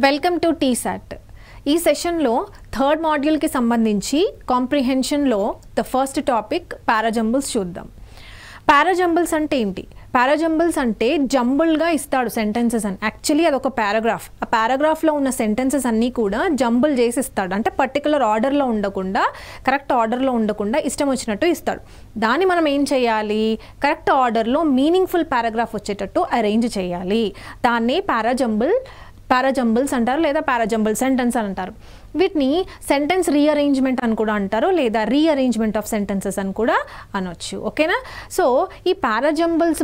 Welcome to T-SAT. ఈ సెషన్లో third మాడ్యూల్కి సంబంధించి కాంప్రిహెన్షన్లో ద ఫస్ట్ టాపిక్ పారాజంబుల్స్ చూద్దాం. పారాజంబుల్స్ అంటే ఏంటి? పారాజంబుల్స్ అంటే జంబుల్గా ఇస్తాడు సెంటెన్సెస్ అని. యాక్చువల్లీ అదొక పారాగ్రాఫ్. ఆ పారాగ్రాఫ్లో ఉన్న సెంటెన్సెస్ అన్నీ కూడా జంబుల్ చేసి ఇస్తాడు. అంటే పర్టికులర్ ఆర్డర్లో ఉండకుండా, కరెక్ట్ ఆర్డర్లో ఉండకుండా ఇష్టం వచ్చినట్టు ఇస్తాడు. దాన్ని మనం ఏం చేయాలి? కరెక్ట్ ఆర్డర్లో మీనింగ్ఫుల్ పారాగ్రాఫ్ వచ్చేటట్టు అరేంజ్ చేయాలి. దాన్నే పారాజంబుల్స్ అంటారు, లేదా పారాజంబుల్ సెంటెన్స్ అని అంటారు. వీటిని సెంటెన్స్ రీఅరేంజ్మెంట్ అని కూడా అంటారు, లేదా రీఅరేంజ్మెంట్ ఆఫ్ సెంటెన్సెస్ అని కూడా అనొచ్చు. ఓకేనా? సో ఈ పారాజంబుల్స్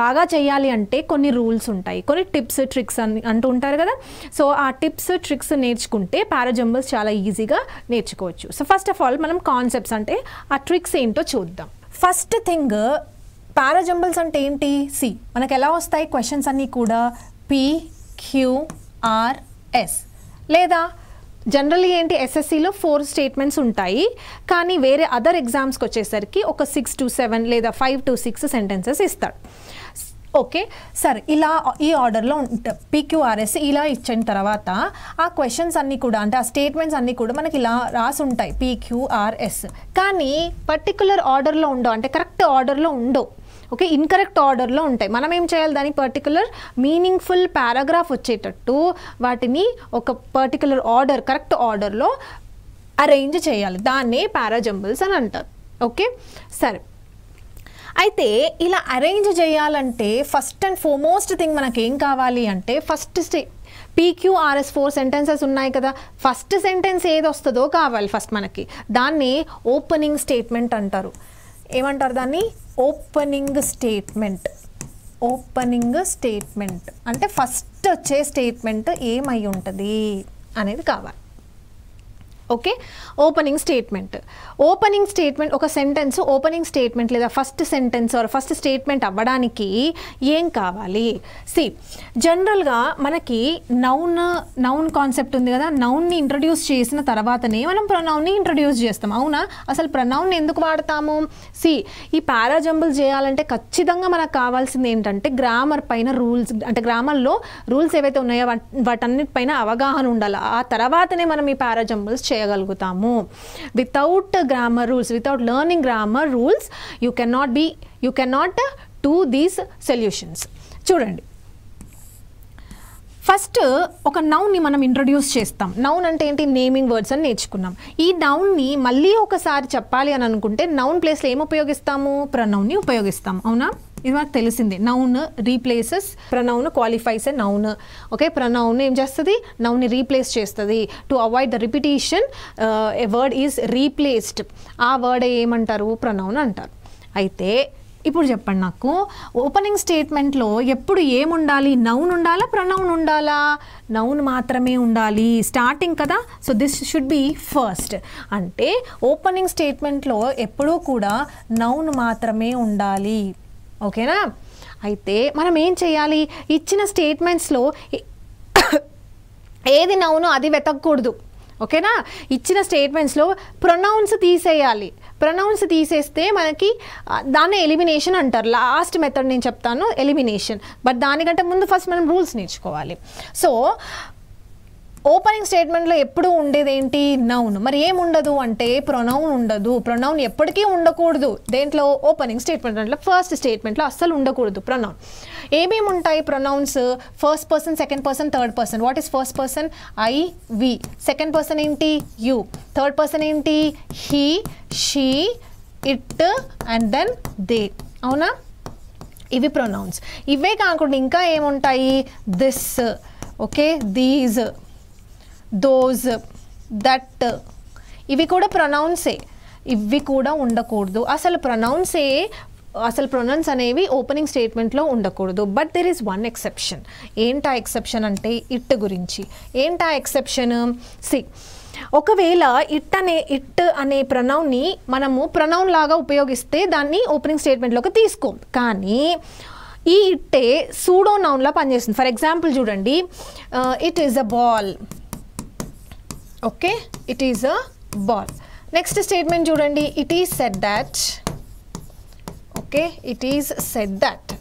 బాగా చేయాలి అంటే కొన్ని రూల్స్ ఉంటాయి, కొన్ని టిప్స్ ట్రిక్స్ అని అంటూ ఉంటారు కదా. సో ఆ టిప్స్ ట్రిక్స్ నేర్చుకుంటే పారాజంబుల్స్ చాలా ఈజీగా నేర్చుకోవచ్చు. సో ఫస్ట్ ఆఫ్ ఆల్ మనం కాన్సెప్ట్స్ అంటే ఆ ట్రిక్స్ ఏంటో చూద్దాం. ఫస్ట్ థింగ్, పారాజంబుల్స్ అంటే ఏంటి? సి, మనకు ఎలా వస్తాయి క్వశ్చన్స్ అన్నీ కూడా PQRS, లేదా జనరల్లీ ఏంటి ఎస్ఎస్సిలో 4 స్టేట్మెంట్స్ ఉంటాయి, కానీ వేరే అదర్ ఎగ్జామ్స్కి వచ్చేసరికి ఒక 6 to 7 లేదా 5 to 6 సెంటెన్సెస్ ఇస్తాడు. ఓకే, సరే, ఇలా ఈ ఆర్డర్లో PQRS ఇలా ఇచ్చిన తర్వాత ఆ క్వశ్చన్స్ అన్నీ కూడా, అంటే ఆ స్టేట్మెంట్స్ అన్నీ కూడా మనకి ఇలా రాసి ఉంటాయి PQRS, కానీ పర్టికులర్ ఆర్డర్లో ఉండవు, అంటే కరెక్ట్ ఆర్డర్లో ఉండవు. ఓకే, ఇన్కరెక్ట్ ఆర్డర్లో ఉంటాయి. మనం ఏం చేయాలి? దానికి పర్టికులర్ మీనింగ్ఫుల్ పారాగ్రాఫ్ వచ్చేటట్టు వాటిని ఒక పర్టికులర్ ఆర్డర్, కరెక్ట్ ఆర్డర్లో అరేంజ్ చేయాలి. దాన్నే పారాజంబుల్స్ అని అంటారు. ఓకే, సరే, అయితే ఇలా అరేంజ్ చేయాలంటే ఫస్ట్ అండ్ ఫార్మోస్ట్ థింగ్ మనకి ఏం కావాలి అంటే, ఫస్ట్ PQRS 4 సెంటెన్సెస్ ఉన్నాయి కదా, ఫస్ట్ సెంటెన్స్ ఏది వస్తుందో కావాలి ఫస్ట్ మనకి. దాన్ని ఓపెనింగ్ స్టేట్మెంట్ అంటారు. ఏమంటారు దాన్ని? Opening statement. ఓపెనింగ్ స్టేట్మెంట్ అంటే ఫస్ట్ వచ్చే స్టేట్మెంట్ ఏమై ఉంటుంది అనేది కావాలి. Okay, opening statement. Opening statement, ఒక సెంటెన్స్ ఓపెనింగ్ స్టేట్మెంట్ లేదా first sentence or first statement అవ్వడానికి ఏం కావాలి? సి, జనరల్గా మనకి నౌన్ కాన్సెప్ట్ ఉంది కదా, నౌన్ని ఇంట్రడ్యూస్ చేసిన తర్వాతనే మనం ప్రొనౌన్ని ఇంట్రడ్యూస్ చేస్తాం. అవునా? అసలు ప్రొనౌన్ ఎందుకు వాడతాము? సి, ఈ పారాజంబుల్ చేయాలంటే ఖచ్చితంగా మనకు కావాల్సింది ఏంటంటే గ్రామర్ పైన రూల్స్, అంటే గ్రామర్లో రూల్స్ ఏవైతే ఉన్నాయో వాటన్నిటిపైన అవగాహన ఉండాలి. ఆ తర్వాతనే మనం ఈ పారాజంబుల్స్ చేయగలుగుతాము. Without grammar rules, without learning grammar rules, you cannot do these solutions. చూడండి, ఫస్ట్ ఒక నౌన్ని మనం ఇంట్రడ్యూస్ చేస్తాం. నౌన్ అంటే ఏంటి? నేమింగ్ వర్డ్స్ అని నేర్చుకున్నాం. ఈ నౌన్ని మళ్ళీ ఒకసారి చెప్పాలి అని అనుకుంటే నౌన్ ప్లేస్లో ఏం ఉపయోగిస్తాము? ప్రొనౌన్ని ఉపయోగిస్తాం. అవునా? ఇది మనకు తెలిసిందే. Noun replaces pronoun, qualifies a noun. Okay, pronoun ఏం చేస్తుంది? నౌన్ని రీప్లేస్ చేస్తుంది. To avoid the repetition a word is replaced. ఆ వర్డ్ ఏమంటారు? ప్రొనౌన్ అంటారు. అయితే ఇప్పుడు చెప్పండి నాకు, ఓపెనింగ్ స్టేట్మెంట్లో ఎప్పుడు ఏముండాలి? నౌన్ ఉండాలా, ప్రొనౌన్ ఉండాలా? నౌన్ మాత్రమే ఉండాలి. స్టార్టింగ్ కదా, so this should be first. అంటే ఓపెనింగ్ స్టేట్మెంట్లో ఎప్పుడూ కూడా నౌన్ మాత్రమే ఉండాలి. ఓకేనా? అయితే మనం ఏం చేయాలి? ఇచ్చిన స్టేట్మెంట్స్లో ఏది నౌను అది వెతకూడదు. ఓకేనా? ఇచ్చిన స్టేట్మెంట్స్లో ప్రొనౌన్స్ తీసేయాలి. ప్రొనౌన్స్ తీసేస్తే మనకి దాన్ని ఎలిమినేషన్ అంటారు. లాస్ట్ మెథడ్ నేను చెప్తాను, ఎలిమినేషన్. బట్ దానికంటే ముందు ఫస్ట్ మనం రూల్స్ నేర్చుకోవాలి. సో ఓపెనింగ్ స్టేట్మెంట్లో ఎప్పుడు ఉండేది ఏంటి? నౌన్. మరి ఏముండదు అంటే ప్రొనౌన్ ఉండదు. ప్రొనౌన్ ఎప్పటికీ ఉండకూడదు. దేంట్లో? ఓపెనింగ్ స్టేట్మెంట్ అంటే ఫస్ట్ స్టేట్మెంట్లో అస్సలు ఉండకూడదు ప్రొనౌన్. ఏమేమి ఉంటాయి pronouns? First person, second person, third person. What is first person? I, we. Second person ఏంటి? యూ. థర్డ్ పర్సన్ ఏంటి? He, she, it and then they. అవునా? ఇవి ప్రొనౌన్స్. ఇవే కాకుండా ఇంకా ఏముంటాయి? This, okay, these, those, that. ఇవి కూడా ప్రొనౌన్సే. ఇవి కూడా ఉండకూడదు. అసలు ప్రొనౌన్స్ అనేవి ఓపెనింగ్ స్టేట్మెంట్లో ఉండకూడదు. But there is one exception. ఏంటా ఎక్సెప్షన్ అంటే ఇట్ గురించి. ఏంటా ఎక్సెప్షన్? సి, ఒకవేళ ఇట్ అనే ప్రొనౌన్ని మనము ప్రొనౌన్ లాగా ఉపయోగిస్తే దాన్ని ఓపెనింగ్ స్టేట్మెంట్లోకి తీసుకోం. కానీ ఈ ఇట్టే సూడో నౌన్లా పనిచేస్తుంది. ఫర్ ఎగ్జాంపుల్ చూడండి, it is a ball. Okay, it is a ball. Next statement చూడండి, it is said that. Okay, it is said that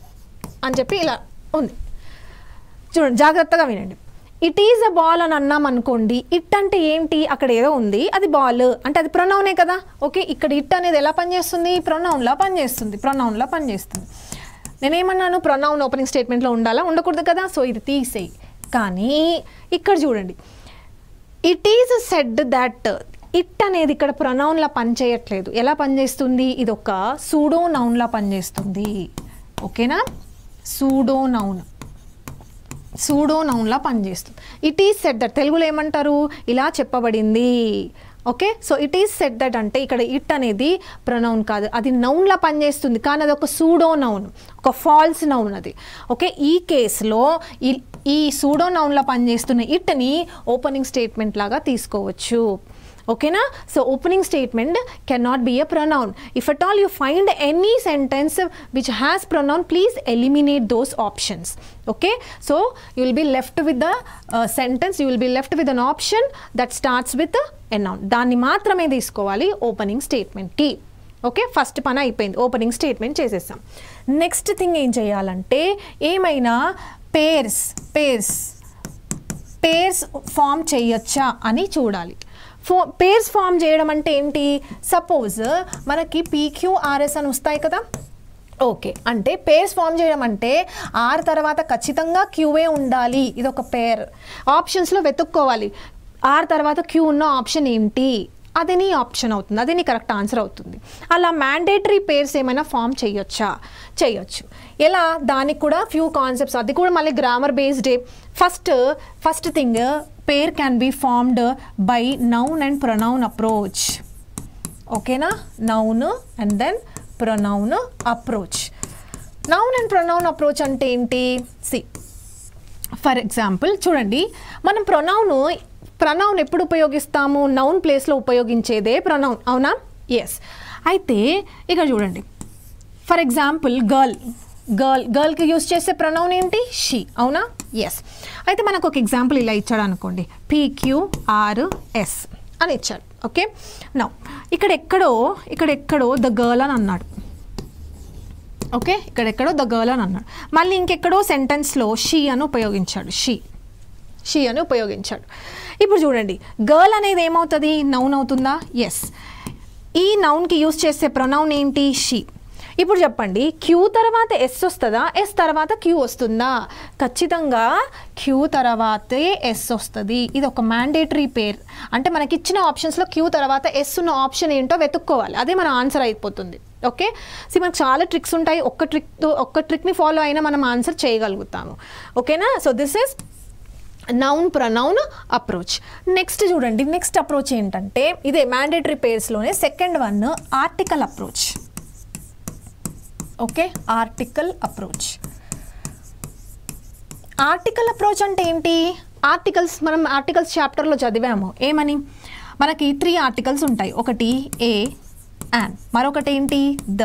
అని చెప్పి ఇలా ఉంది. చూడండి, జాగ్రత్తగా వినండి. ఇట్ ఈజ్ అ బాల్ అని అన్నాం అనుకోండి, ఇట్ అంటే ఏంటి, అక్కడ ఏదో ఉంది, అది బాల్ అంటే అది ప్రొనౌనే కదా. ఓకే, ఇక్కడ ఇట్ అనేది ఎలా పనిచేస్తుంది, ప్రొనౌన్లా పనిచేస్తుంది. నేనేమన్నాను, ప్రొనౌన్ ఓపెనింగ్ స్టేట్మెంట్లో ఉండాలా, ఉండకూడదు కదా. సో ఇది తీసేయి. కానీ ఇక్కడ చూడండి, it is said that, it అనేది ఇక్కడ ప్రొనౌన్లా పనిచేయట్లేదు. ఎలా పనిచేస్తుంది, ఇది ఒక సూడో నౌన్లా పనిచేస్తుంది. ఓకేనా, సూడో నౌన్లా పనిచేస్తుంది. ఇట్ ఈజ్ సెడ్ దట్ తెలుగులో ఏమంటారు, ఇలా చెప్పబడింది. Okay, so it is said that అంటే ఇక్కడ ఇట్ అనేది ప్రొనౌన్ కాదు, అది నౌన్లా పనిచేస్తుంది. కానీ అది ఒక సూడో నౌన్, ఒక ఫాల్స్ నౌన్ అది. ఓకే, ఈ కేసులో ఈ సూడో నౌన్లా పనిచేస్తున్న ఇట్ని ఓపెనింగ్ స్టేట్మెంట్ లాగా తీసుకోవచ్చు. ఓకేనా, so opening statement cannot be a pronoun. If at all you find any sentence which has pronoun, please eliminate those options. Okay, so you will be left with the sentence, you will be left with an option that starts with a noun. దాన్ని మాత్రమే తీసుకోవాలి opening స్టేట్మెంట్కి. Okay, first పని అయిపోయింది, opening statement చేసేసాం. Next thing ఏం చేయాలంటే, ఏమైనా pairs form చేయొచ్చా అని చూడాలి. పేర్స్ ఫామ్ చేయడం అంటే ఏంటి, సపోజ్ మనకి PQRS అని వస్తాయి కదా. ఓకే, అంటే పేర్స్ ఫామ్ చేయడం అంటే ఆర్ తర్వాత ఖచ్చితంగా క్యూఏ ఉండాలి, ఇది ఒక పేర్. ఆప్షన్స్లో వెతుక్కోవాలి, ఆర్ తర్వాత క్యూ ఉన్న ఆప్షన్ ఏంటి, అదే నీ ఆప్షన్ అవుతుంది, అదే నీ కరెక్ట్ ఆన్సర్ అవుతుంది. అలా మ్యాండేటరీ పేర్స్ ఏమైనా ఫామ్ చేయొచ్చు. ఎలా, దానికి కూడా ఫ్యూ కాన్సెప్ట్స్, అది కూడా మళ్ళీ గ్రామర్ బేస్డే. First thing, pair can be formed by noun and pronoun approach. ఓకేనా, noun and then pronoun approach. noun and pronoun approach అంటే ఏంటి, సి ఫర్ ఎగ్జాంపుల్ చూడండి, మనం ప్రొనౌన్ ఎప్పుడు ఉపయోగిస్తాము, నౌన్ ప్లేస్లో ఉపయోగించేదే ప్రొనౌన్, అవునా. ఎస్, అయితే ఇక్కడ చూడండి, ఫర్ ఎగ్జాంపుల్ గర్ల్కి యూజ్ చేసే ప్రొనౌన్ ఏంటి, షీ, అవునా. ఎస్, అయితే మనకు ఒక ఎగ్జాంపుల్ ఇలా ఇచ్చాడు అనుకోండి, PQRS అని ఇచ్చాడు. ఓకే, నౌ ఇక్కడ ఎక్కడో ద గర్ల్ అని అన్నాడు. ఓకే, ఇక్కడెక్కడో ద గర్ల్ అని అన్నాడు. మళ్ళీ ఇంకెక్కడో సెంటెన్స్లో షీ అని ఉపయోగించాడు. ఇప్పుడు చూడండి, గర్ల్ అనేది ఏమవుతుంది, నౌన్ అవుతుందా. ఎస్, ఈ నౌన్కి యూజ్ చేసే ప్రొనౌన్ ఏంటి, షీ. ఇప్పుడు చెప్పండి, క్యూ తర్వాత ఎస్ వస్తుందా, ఎస్ తర్వాత క్యూ వస్తుందా, ఖచ్చితంగా క్యూ తర్వాతే ఎస్ వస్తుంది. ఇది ఒక మ్యాండేటరీ పేర్. అంటే మనకి ఇచ్చిన ఆప్షన్స్లో క్యూ తర్వాత ఎస్ ఉన్న ఆప్షన్ ఏంటో వెతుక్కోవాలి, అదే మన ఆన్సర్ అయిపోతుంది. ఓకే, సో మనకు చాలా ట్రిక్స్ ఉంటాయి, ఒక్క ట్రిక్ని ఫాలో అయినా మనం ఆన్సర్ చేయగలుగుతాము. ఓకేనా, so this is noun pronoun approach. Next చూడండి, నెక్స్ట్ అప్రోచ్ ఏంటంటే, ఇదే మ్యాండేటరీ పేర్స్లోనే second one, article approach. Okay, article approach అంటే ఏంటి, మనం ఆర్టికల్స్ చాప్టర్లో చదివాము. ఏమని, మనకి 3 ఆర్టికల్స్ ఉంటాయి. ఒకటి ఏ అండ్, మరొకటి ఏంటి ద,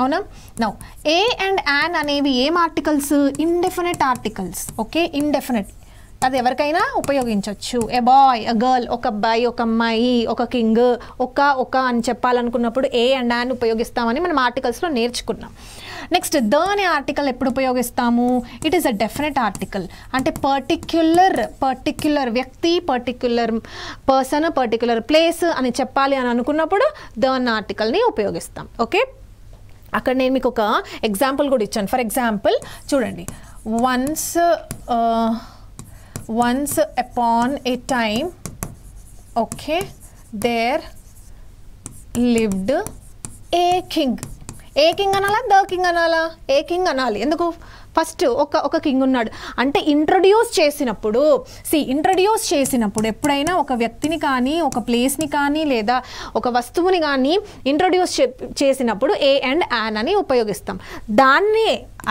అవునా. నౌ ఏ అండ్ యాన్ అనేవి ఏం articles, indefinite articles. Okay, indefinite, అది ఎవరికైనా ఉపయోగించవచ్చు. ఏ బాయ్, ఎ గర్ల్, ఒక అబ్బాయి, ఒక అమ్మాయి, ఒక కింగ్, ఒక అని చెప్పాలనుకున్నప్పుడు ఏ అండ్ యాన్ ఉపయోగిస్తామని మనం ఆర్టికల్స్లో నేర్చుకున్నాం. నెక్స్ట్ ద అనే ఆర్టికల్ ఎప్పుడు ఉపయోగిస్తాము, it is a definite article. అంటే పర్టిక్యులర్ వ్యక్తి, పర్టిక్యులర్ పర్సన్, పర్టిక్యులర్ ప్లేస్ అని చెప్పాలి అని అనుకున్నప్పుడు ద అన్న ఆర్టికల్ని ఉపయోగిస్తాం. ఓకే, అక్కడ నేను మీకు ఒక ఎగ్జాంపుల్ కూడా ఇచ్చాను. ఫర్ ఎగ్జాంపుల్ చూడండి, once upon a time, okay, there lived a king. A king అనాలా, ద కింగ్ అనాలా, ఏ కింగ్ అనాలి. ఎందుకు, ఫస్ట్ ఒక కింగ్ ఉన్నాడు అంటే ఇంట్రడ్యూస్ చేసినప్పుడు ఎప్పుడైనా ఒక వ్యక్తిని కానీ, ఒక ప్లేస్ని కానీ, లేదా ఒక వస్తువుని కానీ ఇంట్రడ్యూస్ చేసినప్పుడు ఏ అండ్ యాన్ అని ఉపయోగిస్తాం.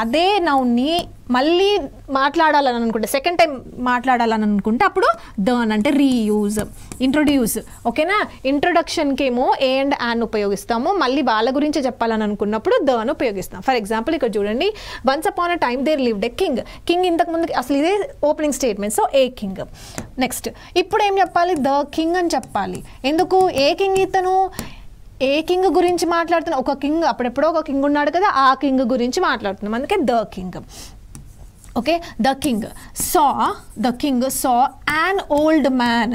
అదే నౌన్ని మళ్ళీ మాట్లాడాలని అనుకుంటే, సెకండ్ టైం మాట్లాడాలని అనుకుంటే అప్పుడు దర్న్ అంటే రీయూజ్, ఇంట్రొడ్యూస్. ఓకేనా, ఇంట్రొడక్షన్కి ఏమో ఏ అండ్ యాన్ ఉపయోగిస్తాము, మళ్ళీ వాళ్ళ గురించి చెప్పాలని అనుకున్నప్పుడు దర్న్ ఉపయోగిస్తాం. ఫర్ ఎగ్జాంపుల్ ఇక్కడ చూడండి, once upon a time there lived a king. King ఇంతకుముందు అసలు ఇదే opening statement, so a king. Next ఇప్పుడు ఏం చెప్పాలి, ద కింగ్ అని చెప్పాలి. ఎందుకు, ఏ కింగ్ ఇతను, ఏ కింగ్ గురించి మాట్లాడుతున్నాం, ఒక కింగ్, అప్పుడెప్పుడో ఒక కింగ్ ఉన్నాడు కదా, ఆ కింగ్ గురించి మాట్లాడుతున్నాం, అందుకే the king. Okay, the king saw an old man.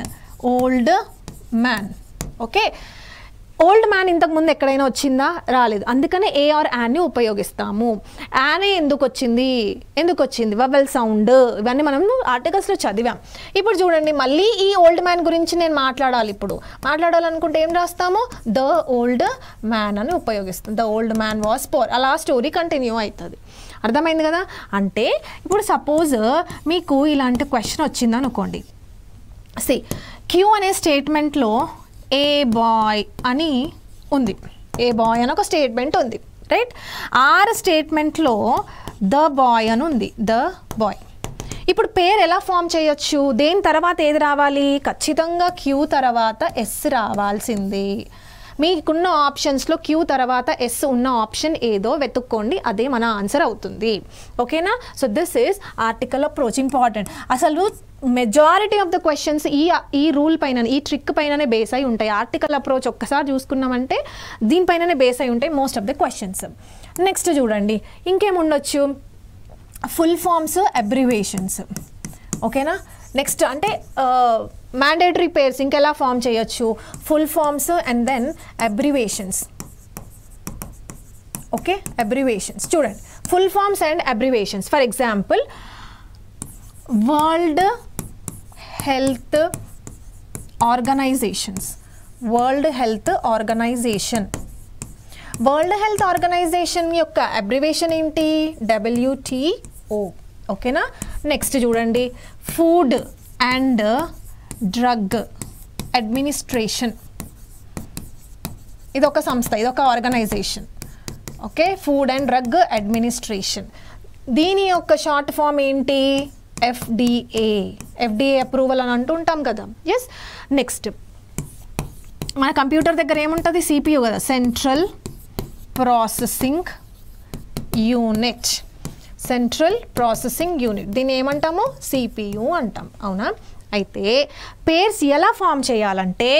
Okay, old man ఇంతకు ముందు ఎక్కడైనా వచ్చిందా? రాలేదు. అందుకనే ఏ ఆర్ యాన్ని ఉపయోగిస్తాము. యానే ఎందుకు వచ్చింది వవెల్ సౌండ్. ఇవన్నీ మనం ఆర్టికల్స్లో చదివాం. ఇప్పుడు చూడండి, మళ్ళీ ఈ ఓల్డ్ మ్యాన్ గురించి నేను మాట్లాడాలనుకుంటే ఏం రాస్తాము? ద ఓల్డ్ మ్యాన్ అని ఉపయోగిస్తాం. The old man was poor. అలా స్టోరీ కంటిన్యూ అవుతుంది. అర్థమైంది కదా? అంటే ఇప్పుడు సపోజ్ మీకు ఇలాంటి క్వశ్చన్ వచ్చింది అనుకోండి. క్యూ అనే స్టేట్మెంట్లో ఏ బాయ్ అని ఉంది. ఏ బాయ్ అని ఒక స్టేట్మెంట్ ఉంది, రైట్? ఆర్ స్టేట్మెంట్లో ద బాయ్ అని ఉంది. The boy. ఇప్పుడు పేరు ఎలా ఫామ్ చేయొచ్చు? దేని తర్వాత ఏది రావాలి? ఖచ్చితంగా క్యూ తర్వాత ఎస్ రావాల్సిందే. మీకున్న ఆప్షన్స్లో క్యూ తర్వాత ఎస్ ఉన్న ఆప్షన్ ఏదో వెతుక్కోండి, అదే మన ఆన్సర్ అవుతుంది. ఓకేనా? So this is article approach. Important. అసలు మెజారిటీ ఆఫ్ ద క్వశ్చన్స్ ఈ రూల్ పైన, ఈ ట్రిక్ పైననే బేస్ అయి ఉంటాయి. ఆర్టికల్ అప్రోచ్ ఒక్కసారి చూసుకున్నామంటే దీనిపైననే బేస్ అయి ఉంటాయి most of the questions. Next చూడండి, ఇంకేముండొచ్చు? Full forms, abbreviations. ఓకేనా? నెక్స్ట్ అంటే మ్యాండేటరీ పేర్స్ ఇంకెలా ఫామ్ చేయొచ్చు? Full forms and then abbreviations. Okay, abbreviations చూడండి. Full forms and abbreviations. For example, world health organisations. World health organisation. World health organisation యొక్క abbreviation ఏంటి? WTO. ఓకేనా? Next చూడండి, food and drug administration. ఇదొక సంస్థ, ఇదొక organisation. Okay, food and drug administration. దీని యొక్క షార్ట్ ఫామ్ ఏంటి? FDA. FDA అప్రూవల్ అని అంటుంటాం కదా. ఎస్. నెక్స్ట్, మన కంప్యూటర్ దగ్గర ఏముంటుంది? CPU కదా, central processing unit. Central processing unit. దీన్ని ఏమంటాము? CPU అంటాం. అవునా? అయితే పేర్స్ ఎలా ఫామ్ చేయాలంటే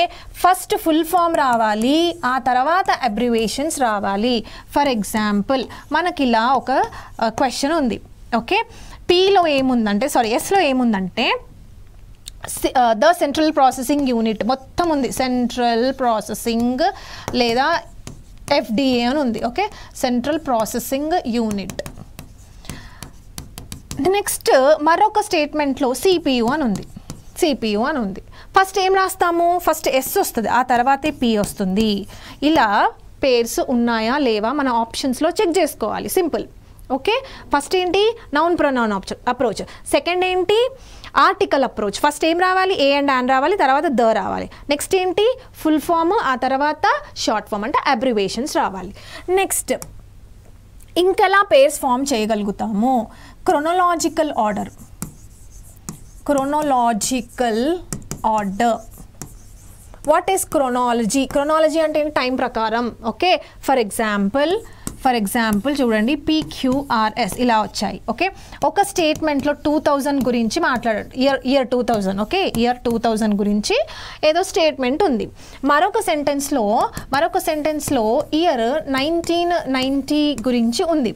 ఫస్ట్ ఫుల్ ఫామ్ రావాలి, ఆ తర్వాత అబ్రివేషన్స్ రావాలి. ఫర్ ఎగ్జాంపుల్, మనకి ఇలా ఒక క్వశ్చన్ ఉంది. ఓకే, Pలో ఏముందంటే, ఎస్లో ఏముందంటే ద సెంట్రల్ ప్రాసెసింగ్ యూనిట్ మొత్తం ఉంది. సెంట్రల్ ప్రాసెసింగ్ లేదా FDA అని ఉంది. Okay, central processing unit. Next మరొక స్టేట్మెంట్లో CPU అని ఉంది. ఫస్ట్ ఏం రాస్తాము? ఫస్ట్ ఎస్ వస్తుంది, ఆ తర్వాతే P వస్తుంది. ఇలా పేర్స్ ఉన్నాయా లేవా మన ఆప్షన్స్లో చెక్ చేసుకోవాలి. సింపుల్. ఓకే, ఫస్ట్ ఏంటి? Noun pronoun approach. సెకండ్ ఏంటి? Article approach. ఫస్ట్ ఏం రావాలి? ఏ అండ్ యాన్ రావాలి, తర్వాత ద రావాలి. నెక్స్ట్ ఏంటి? ఫుల్ ఫామ్, ఆ తర్వాత షార్ట్ ఫామ్ అంటే అబ్రివేషన్స్ రావాలి. నెక్స్ట్ ఇంకెలా పేర్స్ ఫామ్ చేయగలుగుతాము? Chronological order. What is chronology? Chronology అంటే టైం ప్రకారం. ఓకే, ఫర్ ఎగ్జాంపుల్ చూడండి, PQRS ఇలా వచ్చాయి. ఓకే, ఒక స్టేట్మెంట్లో 2000 గురించి మాట్లాడాడు. ఇయర్ 2000. ఓకే, ఇయర్ 2000 గురించి ఏదో స్టేట్మెంట్ ఉంది. మరొక సెంటెన్స్లో ఇయర్ 1990 గురించి ఉంది.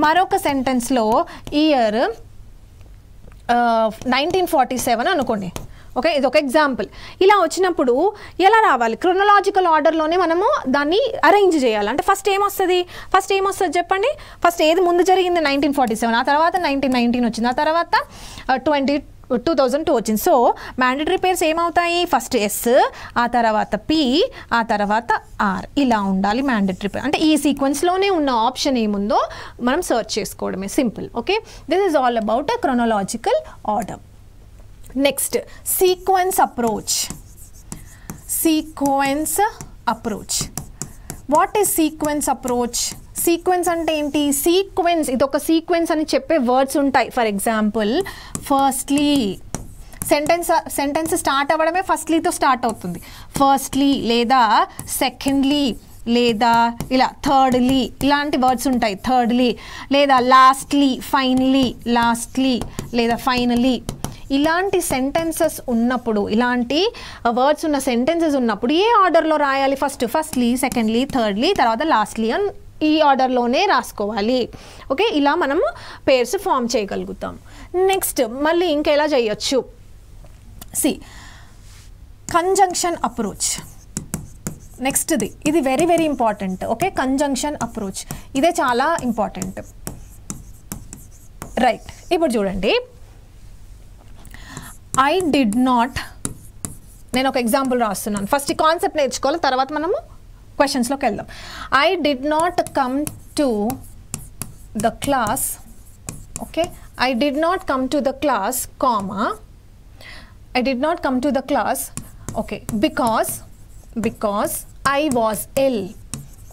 మరొక సెంటెన్స్లో ఇయర్ 1947 అనుకోండి. ఓకే, ఇది ఒక ఎగ్జాంపుల్. ఇలా వచ్చినప్పుడు ఎలా రావాలి? క్రొనలాజికల్ ఆర్డర్లోనే మనము దాన్ని అరేంజ్ చేయాలి. అంటే ఫస్ట్ ఏమొస్తుంది చెప్పండి? ఫస్ట్ ఏది ముందు జరిగింది? 1947. ఆ తర్వాత 1919 వచ్చింది. ఆ తర్వాత 2002 వచ్చింది. సో మ్యాండేటరీ పేర్స్ ఏమవుతాయి? ఫస్ట్ ఎస్, ఆ తర్వాత P, ఆ తర్వాత R. ఇలా ఉండాలి మ్యాండేటరీ పేర్. అంటే ఈ సీక్వెన్స్లోనే ఉన్న ఆప్షన్ ఏముందో మనం సర్చ్ చేసుకోవడమే. Simple. Okay, this is all about a chronological order. Next, sequence approach. What is sequence approach? Sequence అంటే ఏంటి? సీక్వెన్స్, ఇది ఒక సీక్వెన్స్ అని చెప్పే వర్డ్స్ ఉంటాయి. For example, firstly. Sentence start అవ్వడమే ఫస్ట్లీతో స్టార్ట్ అవుతుంది. ఫస్ట్లీ లేదా సెకండ్లీ లేదా ఇలా థర్డ్లీ, ఇలాంటి వర్డ్స్ ఉంటాయి. థర్డ్లీ లేదా లాస్ట్లీ, ఫైనలీ, లేదా ఫైనలీ. ఇలాంటి సెంటెన్సెస్ ఉన్నప్పుడు, ఇలాంటి వర్డ్స్ ఉన్న సెంటెన్సెస్ ఉన్నప్పుడు ఏ ఆర్డర్లో రాయాలి? ఫస్ట్లీ, సెకండ్లీ, థర్డ్లీ, తర్వాత లాస్ట్లీ అని ఈ ఆర్డర్లోనే రాసుకోవాలి. ఓకే, ఇలా మనము పేర్స్ ఫామ్ చేయగలుగుతాం. నెక్స్ట్ మళ్ళీ ఇంకా ఎలా చేయొచ్చు, సి కంజంక్షన్ అప్రోచ్. నెక్స్ట్ది ఇది very very important. Okay, conjunction approach ఇదే చాలా ఇంపార్టెంట్. రైట్, ఇప్పుడు చూడండి, ఐ డిడ్ నాట్, నేను ఒక ఎగ్జాంపుల్ రాస్తున్నాను. ఫస్ట్ ఈ కాన్సెప్ట్ నేర్చుకోవాలి, తర్వాత మనము క్వశ్చన్స్లోకి వెళ్దాం. I did not come to the class. Okay, I did not come to the class comma, I did not come to the class, okay, because I was ill.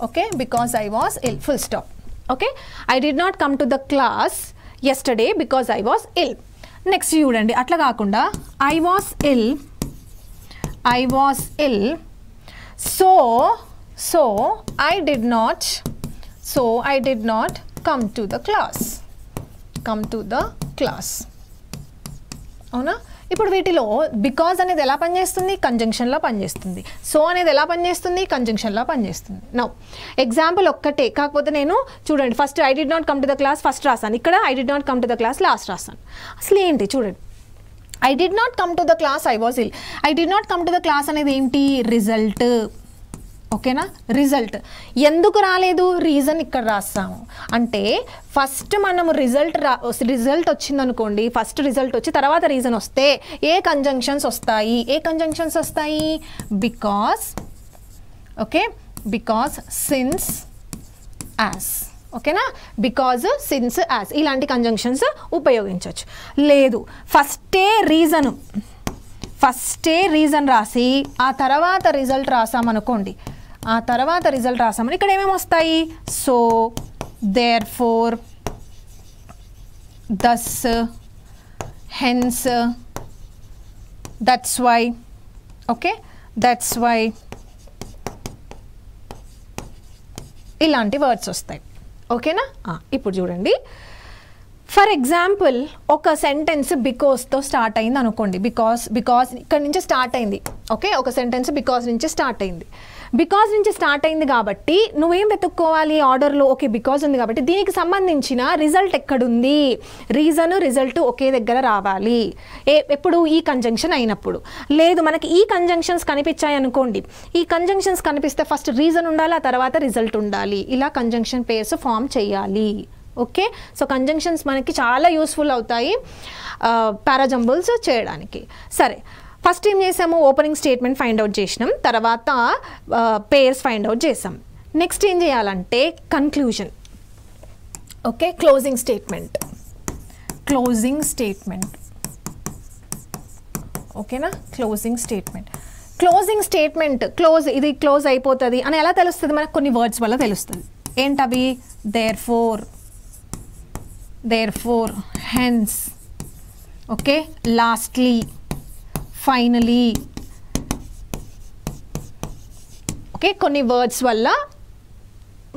Okay, because I was ill, full stop. Okay, I did not come to the class yesterday because I was ill. Next చూడండి, అట్లా కాకుండా I was ill, so I did not come to the class. అవునా? ఇప్పుడు వీటిలో because అనేది ఎలా పనిచేస్తుంది, కంజంక్షన్లో పనిచేస్తుంది. సో అనేది ఎలా పనిచేస్తుంది, కంజంక్షన్లో పనిచేస్తుంది. నౌ ఎగ్జాంపుల్ ఒక్కటే, కాకపోతే నేను చూడండి first I did not come to the class first రాసాను, ఇక్కడ I did not come to the class last రాసాను. అసలు ఏంటి చూడండి, I did not come to the class, I was ill. I did not come to the class అనేది ఏంటి, result. ఓకేనా, result. ఎందుకు రాలేదు, రీజన్ ఇక్కడ రాస్తాము. అంటే ఫస్ట్ మనము రిజల్ట్ వచ్చిందనుకోండి, ఫస్ట్ రిజల్ట్ వచ్చి తర్వాత రీజన్ వస్తే ఏ కంజంక్షన్స్ వస్తాయి, because. Okay, because, since, as. ఓకేనా, బికాజ్, సిన్స్, యాజ్ ఇలాంటి కంజంక్షన్స్ ఉపయోగించవచ్చు. లేదు, ఫస్టే రీజన్ రాసి ఆ తర్వాత రిజల్ట్ రాసామనుకోండి, ఇక్కడ ఏమేమి వస్తాయి, so, therefore, thus, hence, that's why. Okay, that's why ఇలాంటి వర్డ్స్ వస్తాయి. ఓకేనా, ఇప్పుడు చూడండి, ఫర్ ఎగ్జాంపుల్ ఒక సెంటెన్స్ బికాస్తో స్టార్ట్ అయింది అనుకోండి, బికాస్ ఇక్కడ నుంచి స్టార్ట్ అయింది. ఓకే, ఒక సెంటెన్స్ బికాస్ నుంచి స్టార్ట్ అయింది కాబట్టి నువ్వేం వెతుక్కోవాలి ఆర్డర్లో. ఓకే, బికాస్ ఉంది కాబట్టి దీనికి సంబంధించిన రిజల్ట్ ఎక్కడుంది, రిజల్ట్ ఒకే దగ్గర రావాలి. ఎప్పుడు, ఈ కంజంక్షన్ అయినప్పుడు. లేదు మనకి ఈ కంజంక్షన్స్ కనిపించాయి అనుకోండి, ఈ కంజంక్షన్స్ కనిపిస్తే ఫస్ట్ రీజన్ ఉండాలి, ఆ తర్వాత రిజల్ట్ ఉండాలి. ఇలా కంజంక్షన్ పేర్స్ ఫామ్ చేయాలి. ఓకే, సో కంజంక్షన్స్ మనకి చాలా యూస్ఫుల్ అవుతాయి పారాజంబుల్స్ చేయడానికి. సరే, ఫస్ట్ ఏం చేసాము, ఓపెనింగ్ స్టేట్మెంట్ ఫైండ్ అవుట్ చేసినాం, తర్వాత పేర్స్ ఫైండ్ అవుట్ చేసాం. నెక్స్ట్ ఏం చేయాలంటే కన్క్లూజన్. Okay, closing statement. ఓకేనా, క్లోజింగ్ స్టేట్మెంట్ ఇది క్లోజ్ అయిపోతుంది అని ఎలా తెలుస్తుంది మనకు, కొన్ని వర్డ్స్ వల్ల తెలుస్తుంది. ఏంటవి, therefore, hence, okay, lastly, finally. Okay, కొన్ని వర్డ్స్ వల్ల,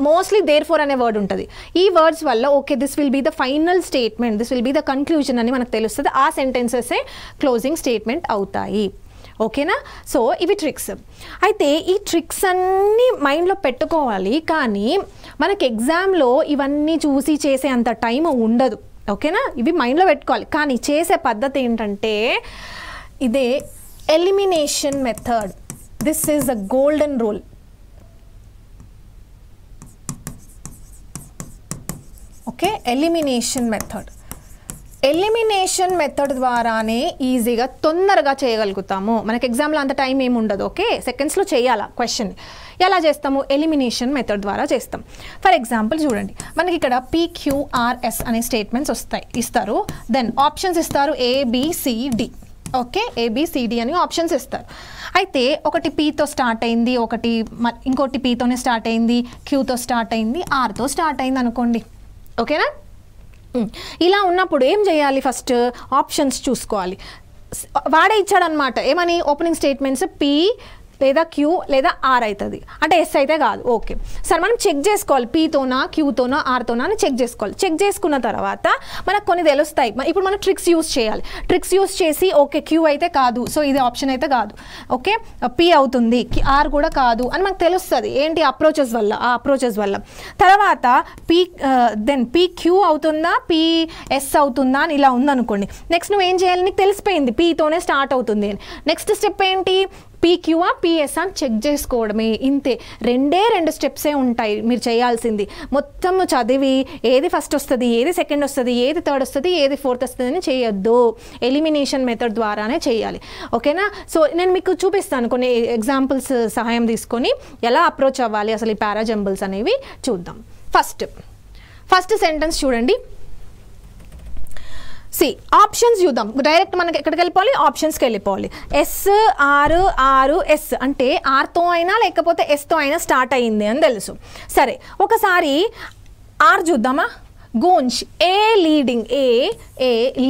మోస్ట్లీ therefore అనే వర్డ్ ఉంటుంది. ఈ వర్డ్స్ వల్ల okay this will be the final statement, this will be the conclusion అని మనకు తెలుస్తుంది. ఆ సెంటెన్సెసే క్లోజింగ్ స్టేట్మెంట్ అవుతాయి. ఓకేనా, సో ఇవి ట్రిక్స్. అయితే ఈ ట్రిక్స్ అన్నీ మైండ్లో పెట్టుకోవాలి, కానీ మనకి ఎగ్జామ్లో ఇవన్నీ చూసి చేసే అంత టైం ఉండదు. ఓకేనా, ఇవి మైండ్లో పెట్టుకోవాలి, కానీ చేసే పద్ధతి ఏంటంటే ఇదే elimination method. This is the golden rule. Okay, elimination method ద్వారానే ఈజీగా తొందరగా చేయగలుగుతాము. మనకి ఎగ్జామ్లో అంత టైం ఏమి ఉండదు. ఓకే, సెకండ్స్లో చేయాలా క్వశ్చన్. ఎలా చేస్తాము, ఎలిమినేషన్ మెథడ్ ద్వారా చేస్తాం. ఫర్ ఎగ్జాంపుల్ చూడండి, మనకి ఇక్కడ PQRS అనే స్టేట్మెంట్స్ ఇస్తారు. దెన్ ఆప్షన్స్ ఇస్తారు, ABCD. ఓకే, ABCD అని ఆప్షన్స్ ఇస్తారు. అయితే ఒకటి Pతో స్టార్ట్ అయింది, ఇంకోటి Pతోనే స్టార్ట్ అయింది, Qతో స్టార్ట్ అయింది, Rతో స్టార్ట్ అయింది అనుకోండి. ఓకేనా, ఇలా ఉన్నప్పుడు ఏం చేయాలి, ఫస్ట్ ఆప్షన్స్ చూసుకోవాలి. వాడే ఇచ్చాడనమాట, ఏమని, ఓపెనింగ్ స్టేట్మెంట్స్ లేదా క్యూ లేదా ఆర్ అవుతుంది, అంటే ఎస్ అయితే కాదు. ఓకే సరే, మనం చెక్ చేసుకోవాలి పీతోనా క్యూతోనా ఆర్తోనా అని చెక్ చేసుకోవాలి. చెక్ చేసుకున్న తర్వాత మనకు కొన్ని తెలుస్తాయి. ఇప్పుడు మనం ట్రిక్స్ యూస్ చేయాలి. ట్రిక్స్ యూస్ చేసి ఓకే క్యూ అయితే కాదు, సో ఇది ఆప్షన్ అయితే కాదు, ఓకే పీ అవుతుంది, ఆర్ కూడా కాదు అని మనకు తెలుస్తుంది. ఏంటి అప్రోచెస్ వల్ల, ఆ అప్రోచెస్ వల్ల. తర్వాత దెన్ పీ క్యూ అవుతుందా పిఎస్ అవుతుందా అని ఇలా ఉందనుకోండి. నెక్స్ట్ నువ్వు ఏం చేయాలి, నీకు తెలిసిపోయింది పీతోనే స్టార్ట్ అవుతుంది అని. నెక్స్ట్ స్టెప్ ఏంటి, పీక్యూఆ పిఎస్ అని చెక్ చేసుకోవడమే. ఇంతే, రెండు స్టెప్సే ఉంటాయి మీరు చేయాల్సింది. మొత్తం చదివి ఏది ఫస్ట్ వస్తుంది, ఏది సెకండ్ వస్తుంది, ఏది థర్డ్ వస్తుంది, ఏది ఫోర్త్ వస్తుంది అని చేయొద్దు. ఎలిమినేషన్ మెథడ్ ద్వారానే చేయాలి, ఓకేనా. సో నేను మీకు చూపిస్తాను కొన్ని ఎగ్జాంపుల్స్ సహాయం తీసుకొని ఎలా అప్రోచ్ అవ్వాలి అసలు ఈ పారాజంబుల్స్ అనేవి చూద్దాం. ఫస్ట్ సెంటెన్స్ చూడండి. ఆప్షన్స్ చూద్దాం. డైరెక్ట్ మనకి ఎక్కడికి వెళ్ళిపోవాలి, ఆప్షన్స్కి వెళ్ళిపోవాలి. ఎస్ ఆరు ఎస్ అంటే ఆర్తో అయినా లేకపోతే ఎస్తో అయినా స్టార్ట్ అయ్యింది అని తెలుసు. సరే ఒకసారి ఆర్ చూద్దామా. గూంజ్ ఏ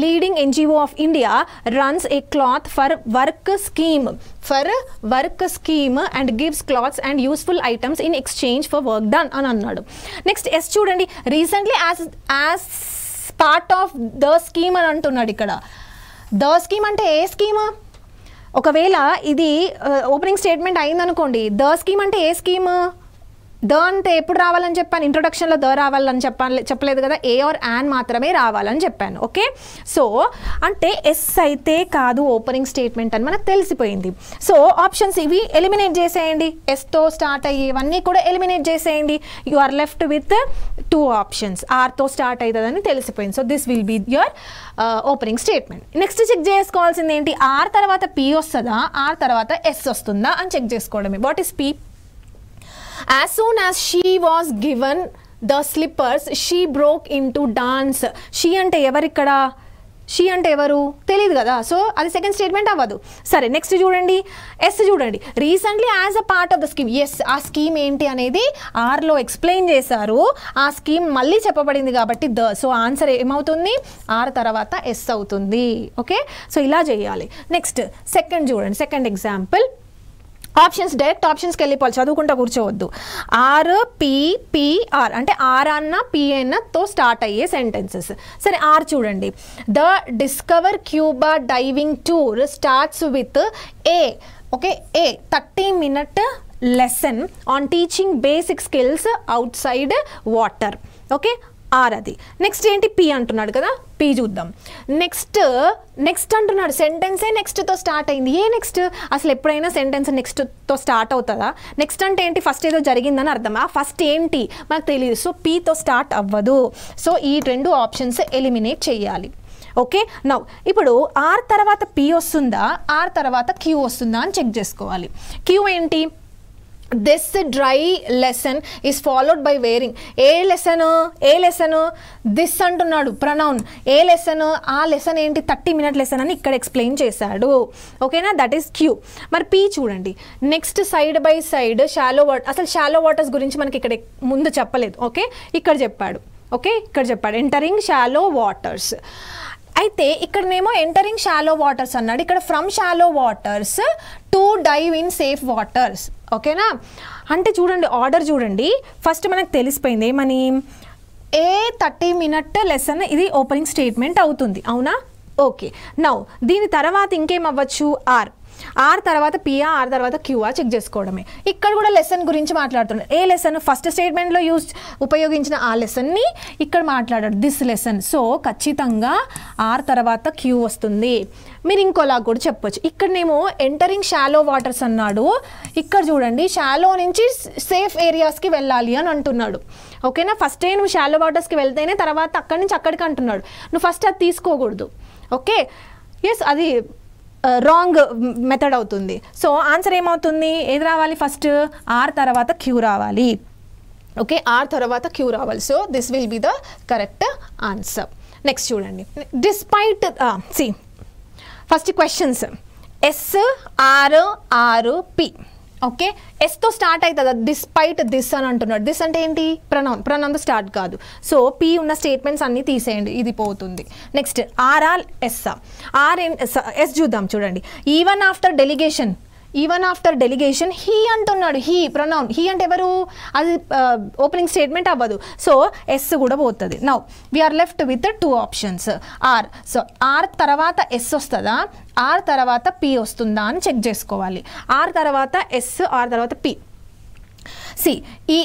leading NGO of India runs A cloth for work scheme and gives clothes and useful items in exchange for work done అని అన్నాడు. నెక్స్ట్ ఎస్ చూడండి, recently as part of the scheme అని అంటున్నాడు. ఇక్కడ ద స్కీమ్ అంటే ఏ scheme, ఒకవేళ ఇది opening statement అయిందనుకోండి, ద స్కీమ్ అంటే ఏ స్కీమ్, ద అంటే ఎప్పుడు రావాలని చెప్పాను, ఇంట్రొడక్షన్లో ద రావాలని చెప్పలేదు కదా, ఏ ఆర్ యాన్ మాత్రమే రావాలని చెప్పాను. ఓకే సో అంటే ఎస్ అయితే కాదు ఓపెనింగ్ స్టేట్మెంట్ అని మనకు తెలిసిపోయింది. సో ఆప్షన్స్ ఇవి ఎలిమినేట్ చేసేయండి, ఎస్తో స్టార్ట్ అయ్యేవన్నీ కూడా ఎలిమినేట్ చేసేయండి. You are left with 2 options. ఆర్తో స్టార్ట్ అవుతుందని తెలిసిపోయింది. So this will be your opening statement. Next check చేసుకోవాల్సింది ఏంటి, ఆర్ తర్వాత పి వస్తుందా, ఆర్ తర్వాత ఎస్ వస్తుందా అని చెక్ చేసుకోవడమే. What is P? As soon as she was given the slippers, she broke into dance. She అంటే ఎవరు ఇక్కడ, షీ అంటే ఎవరు తెలియదు కదా, సో అది సెకండ్ స్టేట్మెంట్ అవ్వదు. సరే నెక్స్ట్ చూడండి, ఎస్ చూడండి, recently as a part of the scheme. S ఆ స్కీమ్ ఏంటి అనేది ఆర్లో ఎక్స్ప్లెయిన్ చేశారు, ఆ స్కీమ్ మళ్ళీ చెప్పబడింది కాబట్టి ద. సో ఆన్సర్ ఏమవుతుంది, ఆర్ తర్వాత ఎస్ అవుతుంది. ఓకే సో ఇలా చేయాలి. నెక్స్ట్ సెకండ్ చూడండి, సెకండ్ ఎగ్జాంపుల్. ఆప్షన్స్ డైరెక్ట్ ఆప్షన్స్కి వెళ్ళిపోవాలి, చదువుకుంటా కూర్చోవద్దు. ఆర్ పిఆర్ అంటే ఆర్ అన్న పి అన్నతో స్టార్ట్ అయ్యే సెంటెన్సెస్. సరే ఆర్ చూడండి, the discover scuba diving tour starts with a. Okay a 30-minute lesson on teaching basic skills outside water. Okay R అది. నెక్స్ట్ ఏంటి పి అంటున్నాడు కదా, పి చూద్దాం. నెక్స్ట్ అంటున్నాడు, సెంటెన్సే నెక్స్ట్తో స్టార్ట్ అయింది. ఏ నెక్స్ట్, అసలు ఎప్పుడైనా సెంటెన్స్ నెక్స్ట్తో స్టార్ట్ అవుతుందా? నెక్స్ట్ అంటే ఏంటి, ఫస్ట్ ఏదో జరిగిందని అర్థం. ఆ ఫస్ట్ ఏంటి మనకు తెలియదు, సో పీతో స్టార్ట్ అవ్వదు. సో ఈ 2 ఆప్షన్స్ ఎలిమినేట్ చేయాలి. ఓకే నౌ ఇప్పుడు ఆర్ తర్వాత పి వస్తుందా, ఆర్ తర్వాత క్యూ వస్తుందా అని చెక్ చేసుకోవాలి. క్యూ ఏంటి, this dry lesson is followed by wearing. A lesson this అంటున్నాడు, ప్రనౌన్. ఏ లెసన్, ఆ లెసన్ ఏంటి 30-minute లెసన్ అని ఇక్కడ ఎక్స్ప్లెయిన్ చేశాడు. ఓకేనా, దట్ ఈస్ క్యూ. మరి పీ చూడండి, next side by side shallow water. అసలు షాలో వాటర్స్ గురించి మనకి ఇక్కడ ముందు చెప్పలేదు. ఓకే ఇక్కడ చెప్పాడు. Entering shallow waters. అయితే ఇక్కడనేమో ఎంటరింగ్ షాలో వాటర్స్ అన్నాడు, ఇక్కడ from shallow waters to dive in safe waters. ఓకేనా, అంటే చూడండి ఆర్డర్ చూడండి, ఫస్ట్ మనకు తెలిసిపోయింది ఏమని, ఏ 30-minute లెసన్ ఇది ఓపెనింగ్ స్టేట్మెంట్ అవుతుంది, అవునా. ఓకే నౌ దీని తర్వాత ఇంకేం అవ్వచ్చు, ఆర్ తర్వాత పిఆ, ఆర్ తర్వాత క్యూఆ చెక్ చేసుకోవడమే. ఇక్కడ కూడా లెసన్ గురించి మాట్లాడుతున్నాడు. ఏ లెసన్, ఫస్ట్ స్టేట్మెంట్లో ఉపయోగించిన ఆ లెసన్ని ఇక్కడ మాట్లాడాడు, దిస్ లెసన్. సో ఖచ్చితంగా ఆర్ తర్వాత క్యూ వస్తుంది. మీరు ఇంకోలా కూడా చెప్పొచ్చు, ఇక్కడనేమో ఎంటరింగ్ షాలో వాటర్స్ అన్నాడు, ఇక్కడ చూడండి షాలో నుంచి సేఫ్ ఏరియాస్కి వెళ్ళాలి అని అంటున్నాడు. ఓకేనా, ఫస్టే నువ్వు షాలో వాటర్స్కి వెళ్తేనే తర్వాత అక్కడి నుంచి అక్కడికి అంటున్నాడు, నువ్వు ఫస్ట్ అది తీసుకోకూడదు. ఓకే ఎస్ అది రాంగ్ మెథడ్ అవుతుంది. సో ఆన్సర్ ఏమవుతుంది, ఏది రావాలి, ఫస్ట్ ఆర్ తర్వాత క్యూ రావాలి. ఓకే ఆర్ తర్వాత క్యూ రావాలి. So this will be the correct answer. Next చూడండి, despite first questions S R P. Okay ఎస్తో స్టార్ట్ అవుతుందా, డిస్పైట్ దిస్ అని అంటున్నాడు. దిస్ అంటే ఏంటి, ప్రనౌన్తో స్టార్ట్ కాదు. సో పి ఉన్న స్టేట్మెంట్స్ అన్నీ తీసేయండి, ఇది పోతుంది. నెక్స్ట్ ఎస్ చూద్దాం చూడండి, even after delegation. Even after delegation he అంటున్నాడు, హీ ప్రొనౌన్, హీ అంటే ఎవరు, అది ఓపెనింగ్ స్టేట్మెంట్ అవ్వదు, సో ఎస్ కూడా పోతుంది. Now we are left with 2 options R. So R తర్వాత ఎస్ వస్తుందా, ఆర్ తర్వాత పి వస్తుందా అని చెక్ చేసుకోవాలి. ఆర్ తర్వాత ఎస్, ఆర్ తర్వాత పి. సి ఈ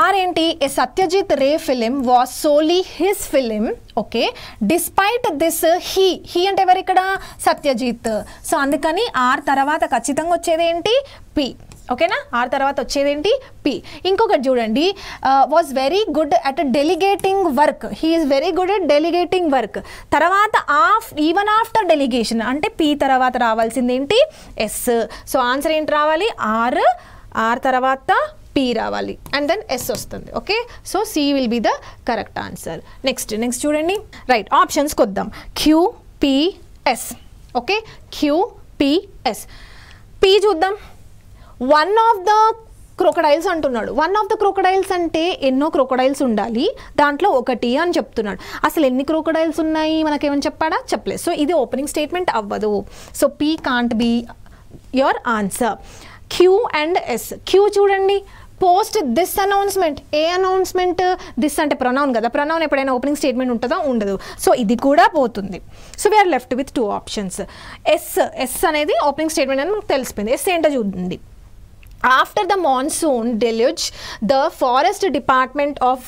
ఆర్ ఏంటి, a Satyajit Ray film was solely his film, okay, despite this he అంటే ఎవరు ఇక్కడ, సత్యజిత్. సో అందుకని ఆర్ తర్వాత ఖచ్చితంగా వచ్చేది ఏంటి, పి. ఓకేనా, ఆర్ తర్వాత వచ్చేదేంటి, పి. ఇంకొకటి చూడండి, was very good at delegating work, he is very good at delegating work. తర్వాత ఈవెన్ ఆఫ్టర్ డెలిగేషన్ అంటే పి తర్వాత రావాల్సింది ఏంటి, ఎస్. సో ఆన్సర్ ఏంటి రావాలి, ఆర్ తర్వాత పి రావాలి అండ్ దెన్ ఎస్ వస్తుంది. Okay, so C will be the correct answer. Next చూడండి, రైట్ ఆప్షన్స్కి వద్దాం. QPS, okay, QPS. పి చూద్దాం. వన్ ఆఫ్ ద క్రొకడైల్స్ అంటున్నాడు. వన్ ఆఫ్ ద క్రొకడైల్స్ అంటే ఎన్నో క్రొకడైల్స్ ఉండాలి, దాంట్లో ఒకటి అని చెప్తున్నాడు. అసలు ఎన్ని క్రొకడైల్స్ ఉన్నాయి మనకేమని చెప్పాడా, చెప్పలేదు. సో ఇది ఓపెనింగ్ స్టేట్మెంట్ అవ్వదు. So P can't be your answer. Q and S. Q చూడండి, post this announcement. A announcement, this అంటే ప్రొనౌన్ కదా, ప్రొనౌన్ ఎప్పుడైనా ఓపెనింగ్ స్టేట్మెంట్ ఉంటుందో, ఉండదు. సో ఇది కూడా పోతుంది. So we are left with 2 options. S అనేది ఓపెనింగ్ స్టేట్మెంట్ అని మనకు తెలిసిపోయింది. ఎస్ ఏంటో చూడండి. After the monsoon deluge, the forest department of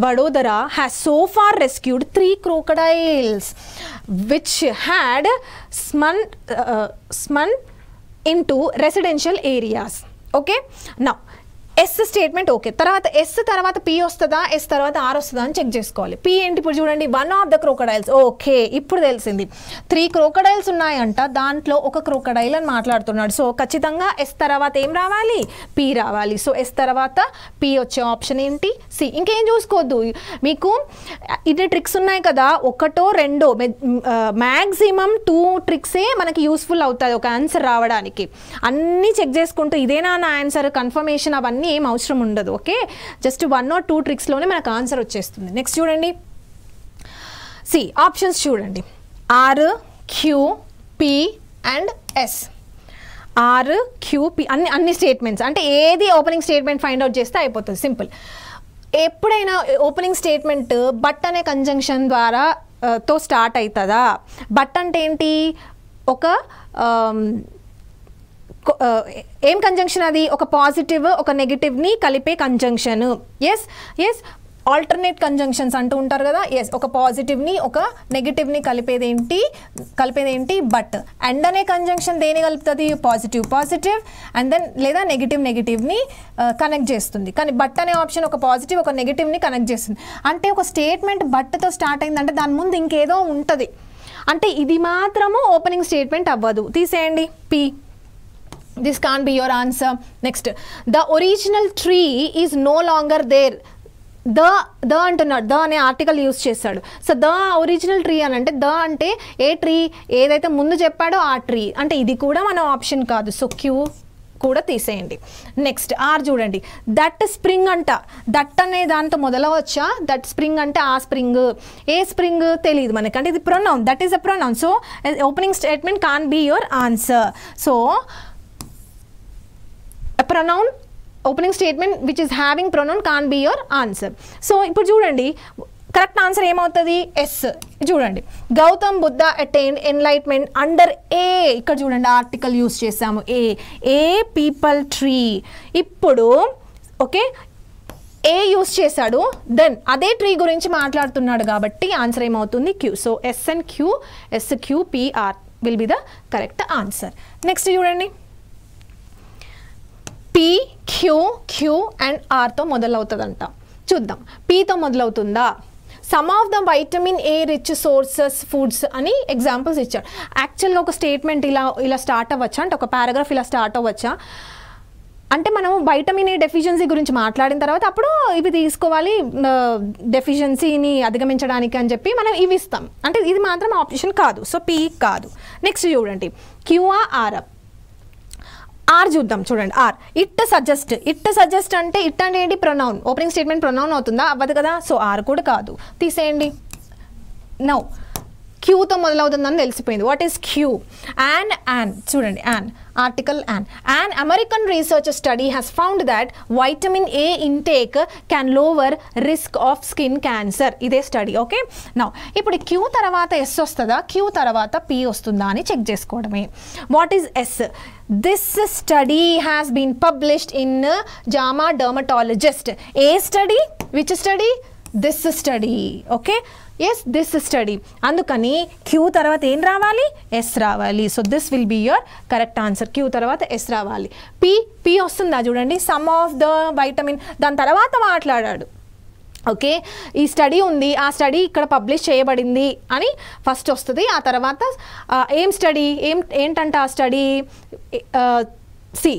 Vadodara has so far rescued 3 crocodiles which had swum into residential areas. Okay, now S statement okay. తర్వాత S తర్వాత P వస్తుందా, S తర్వాత R వస్తుందా అని చెక్ చేసుకోవాలి. P ఏంటి ఇప్పుడు చూడండి, one of the crocodiles. Okay, ఇప్పుడు తెలిసింది 3 క్రోకడైల్స్ ఉన్నాయంట, దాంట్లో ఒక క్రోకడైల్ అని మాట్లాడుతున్నాడు. సో ఖచ్చితంగా ఎస్ తర్వాత ఏం రావాలి, పి రావాలి. సో ఎస్ తర్వాత పి వచ్చే ఆప్షన్ ఏంటి, సి. ఇంకేం చూసుకోవద్దు, మీకు ఇది ట్రిక్స్ ఉన్నాయి కదా, 1 2 మ్యాక్సిమం 2 ట్రిక్సే మనకి యూస్ఫుల్ అవుతుంది ఒక ఆన్సర్ రావడానికి. అన్నీ చెక్ చేసుకుంటూ ఇదేనా నా ఆన్సర్ కన్ఫర్మేషన్ అవన్నీ ఏం అవసరం ఉండదు. ఓకే, జస్ట్ 1 or 2 ట్రిక్స్లోనే మనకు ఆన్సర్ వచ్చేస్తుంది. నెక్స్ట్ చూడండి, సి ఆప్షన్స్ చూడండి, R, Q, P and S. R, Q, P అన్ని స్టేట్మెంట్స్ అంటే ఏది ఓపెనింగ్ స్టేట్మెంట్ ఫైండ్ అవుట్ చేస్తే అయిపోతుంది, సింపుల్. ఎప్పుడైనా ఓపెనింగ్ స్టేట్మెంట్ బట్ అనే కంజంక్షన్ ద్వారా తో స్టార్ట్ అవుతుందా. బట్ అంటే ఏంటి, ఒక ఏం కంజంక్షన్ అది, ఒక పాజిటివ్ ఒక నెగిటివ్ని కలిపే కంజంక్షన్. ఎస్ ఆల్టర్నేట్ కంజంక్షన్స్ అంటూ ఉంటారు కదా. ఎస్, ఒక పాజిటివ్ని ఒక నెగిటివ్ని కలిపేదేంటి బట్. అండ్ అనే కంజంక్షన్ దేని కలుపుతుంది, పాజిటివ్ అండ్ దెన్ లేదా నెగిటివ్ని కనెక్ట్ చేస్తుంది. కానీ బట్ అనే ఆప్షన్ ఒక పాజిటివ్ ఒక నెగిటివ్ని కనెక్ట్ చేస్తుంది. అంటే ఒక స్టేట్మెంట్ బట్తో స్టార్ట్ అయిందంటే దాని ముందు ఇంకేదో ఉంటుంది, అంటే ఇది మాత్రము ఓపెనింగ్ స్టేట్మెంట్ అవ్వదు. తీసేయండి P. This can't be your answer. Next, the original tree is no longer there. The అంటున్నాడు, ద అనే ఆర్టికల్ యూజ్ చేశాడు. సో ద ఒరిజినల్ ట్రీ అని అంటే ద అంటే ఏ ట్రీ ఏదైతే ముందు చెప్పాడో ఆ ట్రీ, అంటే ఇది కూడా మన ఆప్షన్ కాదు. సో క్యూ కూడా తీసేయండి. నెక్స్ట్ ఆర్ చూడండి, దట్ స్ప్రింగ్ అంట. దట్ అనే దాంతో మొదలవచ్చా, దట్ స్ప్రింగ్ అంటే ఆ స్ప్రింగ్, ఏ స్ప్రింగ్ తెలియదు మనకి, అంటే ఇది pronoun, that is a pronoun. So opening statement can be your answer. So pronoun opening statement which is having pronoun can't be your answer. సో ఇప్పుడు చూడండి కరెక్ట్ ఆన్సర్ ఏమవుతుంది, ఎస్. చూడండి, Gautam Buddha attained enlightenment under a. ఇక్కడ చూడండి article use చేసాము, a peepal tree. ఇప్పుడు okay a use చేశాడు, దెన్ అదే ట్రీ గురించి మాట్లాడుతున్నాడు కాబట్టి ఆన్సర్ ఏమవుతుంది, Q. So S and Q, S Q P R will be the correct answer. Next చూడండి, పి, క్యూ అండ్ ఆర్తో మొదలవుతుందంట. చూద్దాం, పీతో మొదలవుతుందా. Some of the vitamin A rich sources foods అని ఎగ్జాంపుల్స్ ఇచ్చాడు. యాక్చువల్గా ఒక స్టేట్మెంట్ ఇలా స్టార్ట్ అవ్వచ్చా, అంటే ఒక పారాగ్రాఫ్ ఇలా స్టార్ట్ అవ్వచ్చా అంటే మనం వైటమిన్ ఏ డెఫిషియన్సీ గురించి మాట్లాడిన తర్వాత అప్పుడు ఇవి తీసుకోవాలి డెఫిషియన్సీని అధిగమించడానికి అని చెప్పి మనం ఇవి ఇస్తాం, అంటే ఇది మాత్రం ఆప్షన్ కాదు. సో పీ కాదు. నెక్స్ట్ చూడండి, క్యూఆ ఆర్. ఆర్ చూద్దాం, చూడండి ఆర్. ఇట్ సజెస్ట్ అంటే ఇట్ అంటే ఏంటి, ప్రొనౌన్. ఓపెనింగ్ స్టేట్మెంట్ ప్రొనౌన్ అవుతుందా, అవ్వదు కదా. సో ఆర్ కూడా కాదు, తీసేయండి. నౌ క్యూతో మొదలవుతుందని తెలిసిపోయింది. వాట్ ఈస్ క్యూ, యాన్ చూడండి, Article an American research study has found that vitamin A intake can lower risk of skin cancer. ఇదే స్టడీ. ఓకే, నౌ ఇప్పుడు Q తర్వాత S వస్తుందా, Q తర్వాత P వస్తుందా అని చెక్ చేసుకోవడమే. What is S? This study has been published in JAMA Dermatologist. A study? Which study? This study. Okay, yes, this study. అందుకని Q తర్వాత ఏం రావాలి, S రావాలి. So this will be your correct answer. Q తర్వాత S రావాలి. P వస్తుందా చూడండి, some of the vitamin, దాని తర్వాత మాట్లాడాడు. ఓకే, ఈ స్టడీ ఉంది, ఆ స్టడీ ఇక్కడ పబ్లిష్ చేయబడింది అని ఫస్ట్ వస్తుంది. ఆ తర్వాత ఏం స్టడీ, ఏంటంట ఆ study, C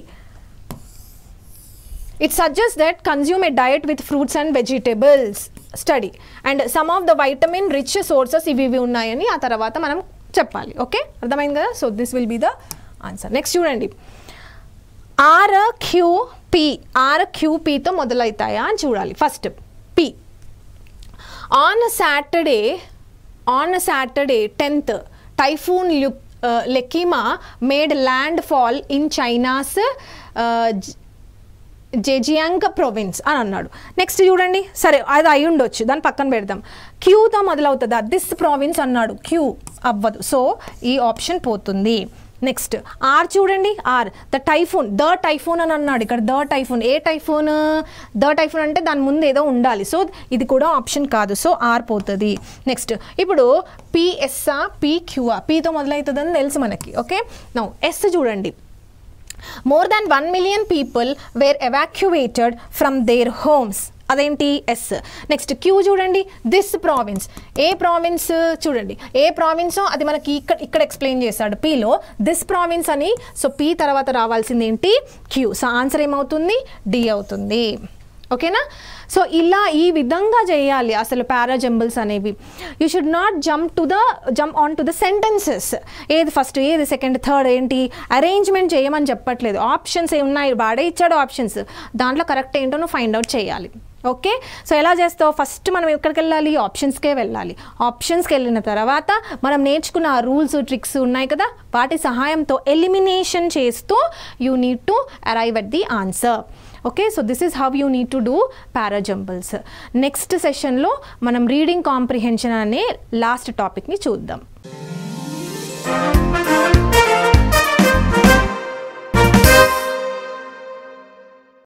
it suggests that consume a diet with fruits and vegetables study and some of the vitamin rich sources ఇవి ఉన్నాయని ఆ తర్వాత మనం చెప్పాలి. ఓకే, అర్థమైంది కదా. So this will be the answer. Next చూడండి, RQPతో మొదలవుతాయా అని చూడాలి. First P. On Saturday 10th, Typhoon Lekima made landfall in China's Zhejiang province అని అన్నాడు. నెక్స్ట్ చూడండి, సరే అది అయి ఉండొచ్చు, దాన్ని పక్కన పెడదాం. క్యూతో మొదలవుతుందా, దిస్ ప్రావిన్స్ అన్నాడు, క్యూ అవ్వదు, సో ఈ ఆప్షన్ పోతుంది. నెక్స్ట్ ఆర్ చూడండి, ద టైఫూన్ అని అన్నాడు ఇక్కడ. The typhoon, A typhoon, the typhoon అంటే దాని ముందు ఏదో ఉండాలి, సో ఇది కూడా ఆప్షన్ కాదు, సో ఆర్ పోతుంది. నెక్స్ట్ ఇప్పుడు పిఎస్ఆ, పిక్యూఆ, పితో మొదలవుతుందని తెలుసు మనకి. ఓకే, నౌ ఎస్ చూడండి, more than 1 million people were evacuated from their homes. అదేంటి, ఎస్. నెక్స్ట్ క్యూ చూడండి, దిస్ ప్రావిన్స్, ఏ ప్రావిన్స్ చూడండి, ఏ ప్రావిన్సో అది మనకి ఇక్కడ ఎక్స్ప్లెయిన్ చేశాడు పీలో, దిస్ ప్రావిన్స్ అని. సో పీ తర్వాత రావాల్సింది ఏంటి, క్యూ. సో ఆన్సర్ ఏమవుతుంది, డి అవుతుంది. ఓకేనా. సో ఇలా ఈ విధంగా చేయాలి అసలు పారాజంబుల్స్ అనేవి. You should not jump on to the sentences, ఏది ఫస్ట్, ఏది సెకండ్, థర్డ్, ఏంటి అరేంజ్మెంట్ చేయమని చెప్పట్లేదు. ఆప్షన్స్ ఏమున్నాయి, వాడే ఇచ్చాడు ఆప్షన్స్, దాంట్లో కరెక్ట్ ఏంటో నువ్వు ఫైండ్ అవుట్ చేయాలి. ఓకే, సో ఎలా చేస్తావు, ఫస్ట్ మనం ఎక్కడికి వెళ్ళాలి, ఆప్షన్స్కే వెళ్ళాలి. ఆప్షన్స్కి వెళ్ళిన తర్వాత మనం నేర్చుకున్న ఆ రూల్స్ ట్రిక్స్ ఉన్నాయి కదా, వాటి సహాయంతో ఎలిమినేషన్ చేస్తూ you need to arrive at the answer. Okay, so this is how you need to do parajumbles. Next సెషన్లో మనం రీడింగ్ కాంప్రిహెన్షన్ అనే లాస్ట్ టాపిక్ని చూద్దాం.